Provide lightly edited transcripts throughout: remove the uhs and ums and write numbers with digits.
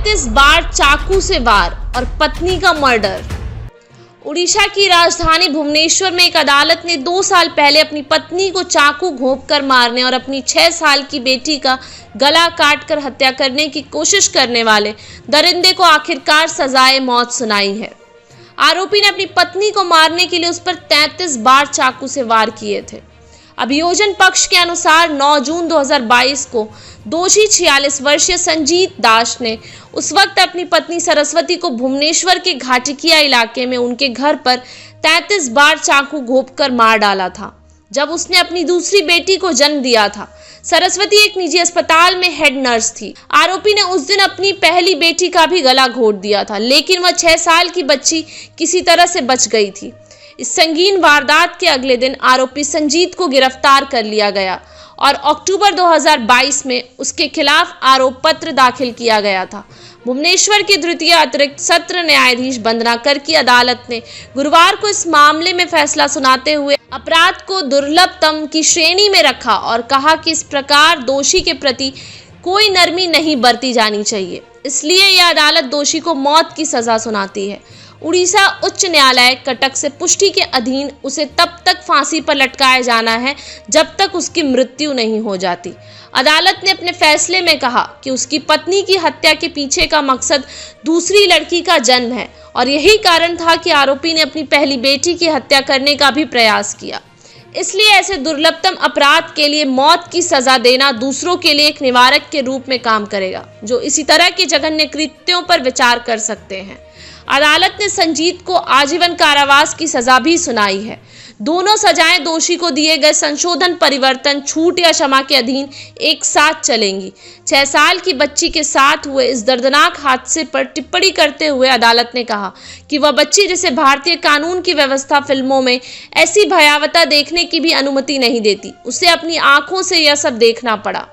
33 बार चाकू से वार और पत्नी का मर्डर। उड़ीसा की राजधानी भुवनेश्वर में एक अदालत ने 2 साल पहले अपनी पत्नी को चाकू घोंपकर मारने और अपनी 6 साल की बेटी का गला काटकर हत्या करने की कोशिश करने वाले दरिंदे को आखिरकार सजाए मौत सुनाई है। आरोपी ने अपनी पत्नी को मारने के लिए उस पर 33 बार चाकू से वार किए थे। अभियोजन पक्ष के अनुसार 9 जून 2022 को दोषी 46 वर्षीय संजीत दास ने उस वक्त अपनी पत्नी सरस्वती को भुवनेश्वर के घाटिकिया इलाके में उनके घर पर 33 बार चाकू घोंपकर मार डाला था, जब उसने अपनी दूसरी बेटी को जन्म दिया था। सरस्वती एक निजी अस्पताल में हेड नर्स थी। आरोपी ने उस दिन अपनी पहली बेटी का भी गला घोंट दिया था, लेकिन वह 6 साल की बच्ची किसी तरह से बच गई थी। इस संगीन वारदात के अगले दिन आरोपी संजीत को गिरफ्तार कर लिया गया और अक्टूबर 2022 में उसके खिलाफ आरोप पत्र दाखिल किया गया था। भुवनेश्वर की द्वितीय अतिरिक्त सत्र न्यायाधीश वंदना कर की अदालत ने गुरुवार को इस मामले में फैसला सुनाते हुए अपराध को दुर्लभतम की श्रेणी में रखा और कहा कि इस प्रकार दोषी के प्रति कोई नरमी नहीं बरती जानी चाहिए, इसलिए यह अदालत दोषी को मौत की सजा सुनाती है। उड़ीसा उच्च न्यायालय कटक से पुष्टि के अधीन उसे तब तक फांसी पर लटकाया जाना है जब तक उसकी मृत्यु नहीं हो जाती। अदालत ने अपने फैसले में कहा कि उसकी पत्नी की हत्या के पीछे का मकसद दूसरी लड़की का जन्म है और यही कारण था कि आरोपी ने अपनी पहली बेटी की हत्या करने का भी प्रयास किया। इसलिए ऐसे दुर्लभतम अपराध के लिए मौत की सजा देना दूसरों के लिए एक निवारक के रूप में काम करेगा, जो इसी तरह के जघन्य कृत्यों पर विचार कर सकते हैं। अदालत ने संजीत को आजीवन कारावास की सजा भी सुनाई है। दोनों सजाएं दोषी को दिए गए संशोधन, परिवर्तन, छूट या क्षमा के अधीन एक साथ चलेंगी। 6 साल की बच्ची के साथ हुए इस दर्दनाक हादसे पर टिप्पणी करते हुए अदालत ने कहा कि वह बच्ची, जिसे भारतीय कानून की व्यवस्था फिल्मों में ऐसी भयावहता देखने की भी अनुमति नहीं देती, उसे अपनी आंखों से यह सब देखना पड़ा।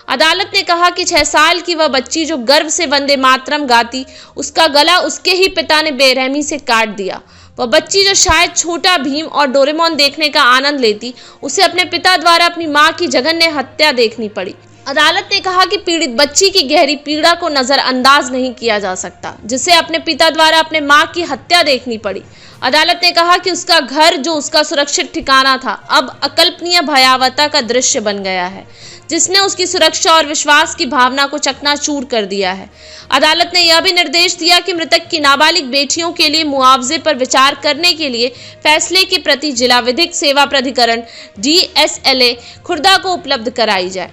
अदालत ने कहा कि 6 साल की वह बच्ची जो गर्व से वंदे मातरम गाती, उसका गला उसके ही पिता ने बेरहमी से काट दिया। वह बच्ची जो शायद छोटा भीम और डोरेमोन देखने का आनंद लेती, उसे अपने पिता द्वारा अपनी मां की जघन्य हत्या देखनी पड़ी। अदालत ने कहा कि पीड़ित बच्ची की गहरी पीड़ा को नजरअंदाज नहीं किया जा सकता, जिसे अपने पिता द्वारा अपने मां की हत्या देखनी पड़ी। अदालत ने कहा कि उसका घर, जो उसका सुरक्षित ठिकाना था, अब अकल्पनीय भयावहता का दृश्य बन गया है, जिसने उसकी सुरक्षा और विश्वास की भावना को चकनाचूर कर दिया है। अदालत ने यह भी निर्देश दिया कि मृतक की नाबालिग बेटियों के लिए मुआवजे पर विचार करने के लिए फैसले की प्रति जिला विधिक सेवा प्राधिकरण DSLA खुर्दा को उपलब्ध कराई जाए।